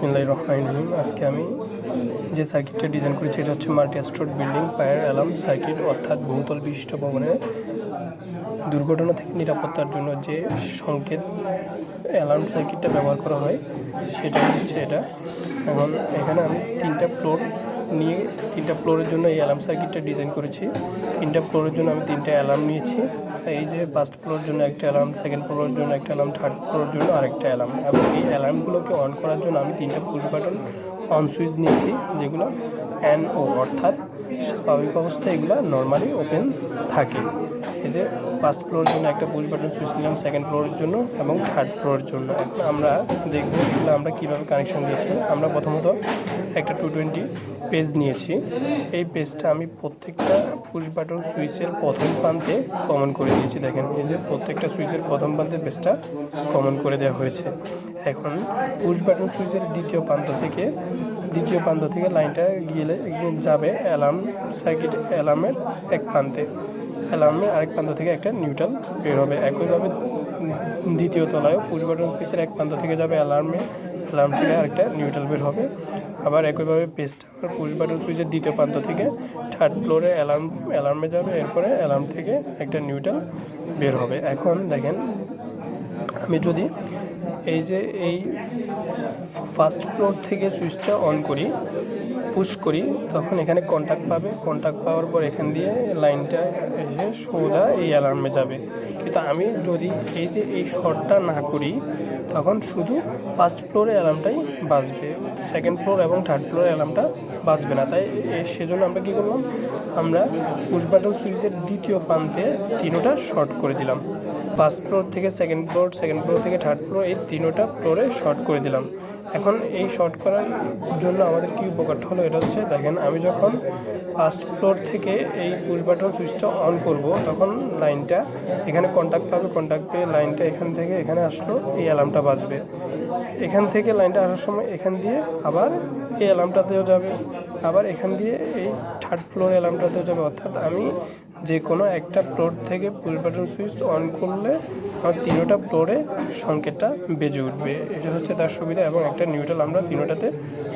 বিসমিল্লাহির রহমানির রহিম। আজকে আমি যে সার্কিটটা ডিজাইন করেছি এটা হচ্ছে মাল্টিস্টোরড বিল্ডিং ফায়ার অ্যালার্ম সার্কিট, অর্থাৎ বহুতল বিশিষ্ট ভবনে দুর্ঘটনা থেকে নিরাপত্তার জন্য যে সংকেত অ্যালার্ম সার্কিটটা ব্যবহার করা হয় সেটা হচ্ছে এটা। এখন এখানে আমি তিনটা ফ্লোরের জন্য এই অ্যালার্ম সার্কিটটা ডিজাইন করেছি। তিনটা ফ্লোরের জন্য আমি তিনটা অ্যালার্ম নিয়েছি। এই যে ফার্স্ট ফ্লোরের জন্য একটা অ্যালার্ম, সেকেন্ড ফ্লোরের জন্য একটা অ্যালার্ম, থার্ড ফ্লোরের জন্য আরেকটা অ্যালার্ম। এবং এই অ্যালার্মগুলোকে অন করার জন্য আমি তিনটা পুশ বাটন অন সুইচ নিয়েছি, যেগুলো NO, অর্থাৎ স্বাভাবিক অবস্থায় এগুলো নর্মালি ওপেন থাকে। এই যে ফার্স্ট ফ্লোরের জন্য একটা পুশ বাটন সুইচ নিলাম, সেকেন্ড ফ্লোরের জন্য এবং থার্ড ফ্লোরের জন্য। এখন আমরা দেখব এগুলো আমরা কীভাবে কানেকশান দিয়েছি। আমরা প্রথমত একটা 220 পেজ নিয়েছি। এই পেজটা আমি প্রত্যেকটা পুশ বাটন সুইচের প্রথম প্রান্তে কমন করে দিয়েছি। দেখেন, এই যে প্রত্যেকটা সুইচের প্রথম প্রান্তে পেজটা কমন করে দেওয়া হয়েছে। এখন পুশ বাটন সুইচের দ্বিতীয় প্রান্ত থেকে লাইনটা গিয়ে যাবে অ্যালার্ম সার্কিট অ্যালার্মের এক প্রান্তে। অ্যালার্মের আরেক প্রান্ত থেকে একটা নিউট্রাল বের হবে। একইভাবে দ্বিতীয় তলায়ও পুশ বাটন সুইচের এক প্রান্ত থেকে যাবে অ্যালার্ম থেকে আরেকটা নিউট্রাল বের হবে। আবার একইভাবে পেজটা পুশ বাটন সুইচের দ্বিতীয় প্রান্ত থেকে থার্ড ফ্লোরে অ্যালার্মে যাবে, এরপরে অ্যালার্ম থেকে একটা নিউট্রাল বের হবে। এখন দেখেন, আমি যদি এই ফার্স্ট ফ্লোর থেকে সুইচটা অন করি, পুশ করি, তখন এখানে কন্ট্যাক্ট পাবে। কন্ট্যাক্ট পাওয়ার পর এখান দিয়ে লাইনটা এসে সোজা এই অ্যালার্মে যাবে। কিন্তু আমি যদি এই শর্টটা না করি, তখন শুধু ফার্স্ট ফ্লোরে অ্যালার্মটাই বাজবে, সেকেন্ড ফ্লোর এবং থার্ড ফ্লোরে অ্যালার্মটা বাজবে না। তাই সেজন্য আমরা কী করলাম, আমরা পুশ বাটন সুইচের দ্বিতীয় প্রান্তে তিনোটা শর্ট করে দিলাম। ফার্স্ট ফ্লোর থেকে সেকেন্ড ফ্লোর থেকে থার্ড ফ্লোর, এই তিনোটা ফ্লোরে শর্ট করে দিলাম। এখন এই শর্ট করার জন্য আমাদের কী উপকারটা হলো, এটা হচ্ছে দেখেন, আমি যখন ফার্স্ট ফ্লোর থেকে এই পুশ বাটন সুইচটা অন করব, তখন লাইনটা এখানে কন্ট্যাক্ট পাবে। কন্ট্যাক্ট পেয়ে লাইনটা এখান থেকে এখানে আসলো, এই অ্যালার্মটা বাজবে। এখান থেকে লাইনটা আসার সময় এখান দিয়ে আবার এই অ্যালার্মটাতেও যাবে, আবার এখান দিয়ে এই থার্ড ফ্লোর অ্যালার্মটাতেও যাবে। অর্থাৎ আমি যে কোনো একটা ফ্লোর থেকে পুশ বাটন সুইচ অন করলে আমার তিনোটা ফ্লোরে সংকেতটা বেজে উঠবে। এটা হচ্ছে তার সুবিধা। এবং একটা নিউট্রাল আমরা তিনোটাতে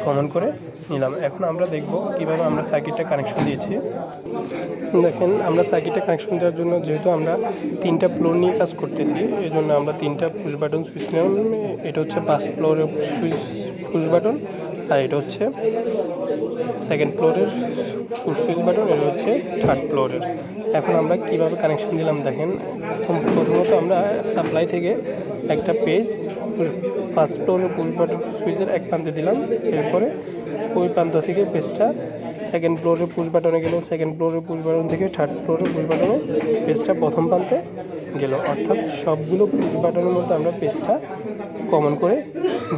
কমন করে নিলাম। এখন আমরা দেখব কীভাবে আমরা সার্কিটটা কানেকশন দিয়েছি। দেখেন, আমরা সার্কিটটা কানেকশন দেওয়ার জন্য, যেহেতু আমরা তিনটা ফ্লোর নিয়ে কাজ করতেছি, এই জন্য আমরা তিনটা পুশ বাটন সুইচ নিলাম। এটা হচ্ছে ফার্স্ট ফ্লোরের পুশ বাটন, আর এটা হচ্ছে সেকেন্ড ফ্লোরের সুইচ বাটন, এটা হচ্ছে থার্ড ফ্লোরের। এখন আমরা কিভাবে কানেকশন দিলাম দেখেন। প্রথমত আমরা সাপ্লাই থেকে একটা পেজ ফার্স্ট ফ্লোরের পুশ বাটন সুইচের এক প্রান্তে দিলাম, এরপরে ওই প্রান্ত থেকে পেজটা সেকেন্ড ফ্লোরের পুশ বাটনে গেল, সেকেন্ড ফ্লোরের পুশ বাটন থেকে থার্ড ফ্লোরের পুশ বাটনে পেজটা প্রথম প্রান্তে গেল। অর্থাৎ সবগুলো পুশ বাটনের মধ্যে আমরা পেজটা কমন করে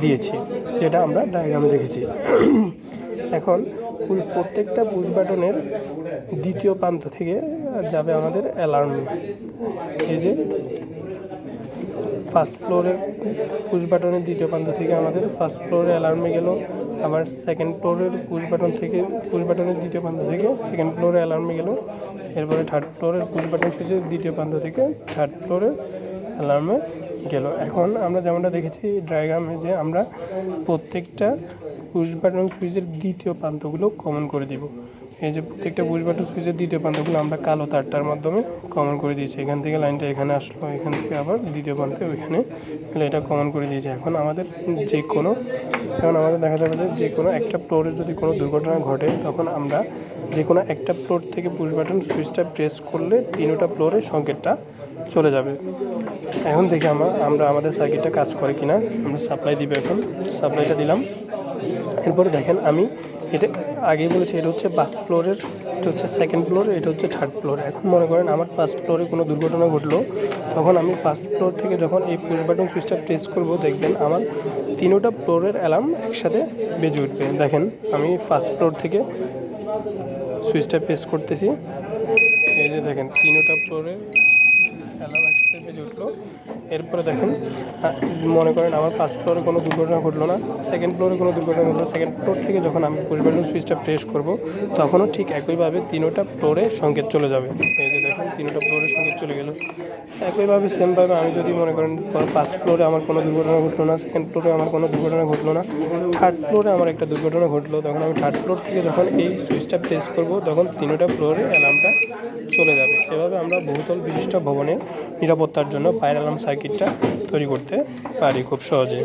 দিয়েছি, যেটা আমরা ডায়াগ্রামে দেখেছি। এখন প্রত্যেকটা পুশ বাটনের দ্বিতীয় প্রান্ত থেকে যাবে আমাদের অ্যালার্মে। এই যে ফার্স্ট ফ্লোরের পুশ বাটনের দ্বিতীয় প্রান্ত থেকে আমাদের ফার্স্ট ফ্লোরে অ্যালার্মে গেল, আবার সেকেন্ড ফ্লোরের পুশ বাটনের দ্বিতীয় প্রান্ত থেকে সেকেন্ড ফ্লোরে অ্যালার্মে গেল, এরপরে থার্ড ফ্লোরের পুশ বাটন সুইচের দ্বিতীয় প্রান্ত থেকে থার্ড ফ্লোরের অ্যালার্মে গেল। এখন আমরা যেমনটা দেখেছি ডায়াগ্রামে, যে আমরা প্রত্যেকটা পুশ বাটন সুইচের দ্বিতীয় প্রান্তগুলো কমন করে দিব। এই যে প্রত্যেকটা পুশ বাটন সুইচের দ্বিতীয় প্রান্তগুলো আমরা কালো তারটার মাধ্যমে কমন করে দিয়েছি। এখান থেকে লাইনটা এখানে আসলো, এখান থেকে আবার দ্বিতীয় প্রান্তে ওইখানে এটা কমন করে দিয়েছি। এখন আমাদের দেখা যাবে যে কোনো একটা ফ্লোরে যদি কোনো দুর্ঘটনা ঘটে, তখন আমরা যে কোনো একটা ফ্লোর থেকে পুশ বাটন সুইচটা প্রেস করলে তিনোটা ফ্লোরে সংকেতটা চলে যাবে। এখন দেখি আমরা আমাদের সার্কিটটা কাজ করে কিনা। আমরা সাপ্লাই দিব, এখন সাপ্লাইটা দিলাম। এরপরে দেখেন, আমি এটা আগেই বলেছি, এটা হচ্ছে ফার্স্ট ফ্লোরের, এটা হচ্ছে সেকেন্ড ফ্লোর, এটা হচ্ছে থার্ড ফ্লোর। এখন মনে করেন আমার ফার্স্ট ফ্লোরে কোনো দুর্ঘটনা ঘটলো, তখন আমি ফার্স্ট ফ্লোর থেকে যখন এই পুশ বাটন সুইচটা প্রেস করব, দেখবেন আমার তিনোটা ফ্লোরের অ্যালার্ম একসাথে বেজে উঠবে। দেখেন, আমি ফার্স্ট ফ্লোর থেকে সুইচটা প্রেস করতেছি। এই যে দেখেন, তিনোটা ফ্লোরের অ্যালার্ম একসাথে বেজে উঠলো। এরপরে দেখেন মনে করেন আমার 5 ফ্লোরে কোনো দুর্ঘটনা ঘটলো না, সেকেন্ড ফ্লোরে কোনো দুর্ঘটনা ঘটলো। সেকেন্ড ফ্লোর থেকে যখন আমি পুশ বাটন সুইচটা প্রেস করব তখনও ঠিক একইভাবে 3টা ফ্লোরে সংকেত চলে যাবে। এই যে দেখেন 3টা ফ্লোরে সংকেত চলে গেল। একইভাবে সেমভাবে আমি যদি মনে করেন 1st ফ্লোরে আমার কোনো দুর্ঘটনা ঘটলো না, সেকেন্ড ফ্লোরে আমার কোনো দুর্ঘটনা ঘটলো না, 3rd ফ্লোরে আমার একটা দুর্ঘটনা ঘটলো, তখন আমি 3rd ফ্লোর থেকে যখন এই সুইচটা প্রেস করব তখন 3টা ফ্লোরে অ্যালার্মটা চলে যাবে। এভাবে আমরা বহুতল বিশিষ্ট ভবনে নিরাপত্তার জন্য ফায়ার অ্যালার্ম সার্কিটটা তৈরি করতে পারি খুব সহজে।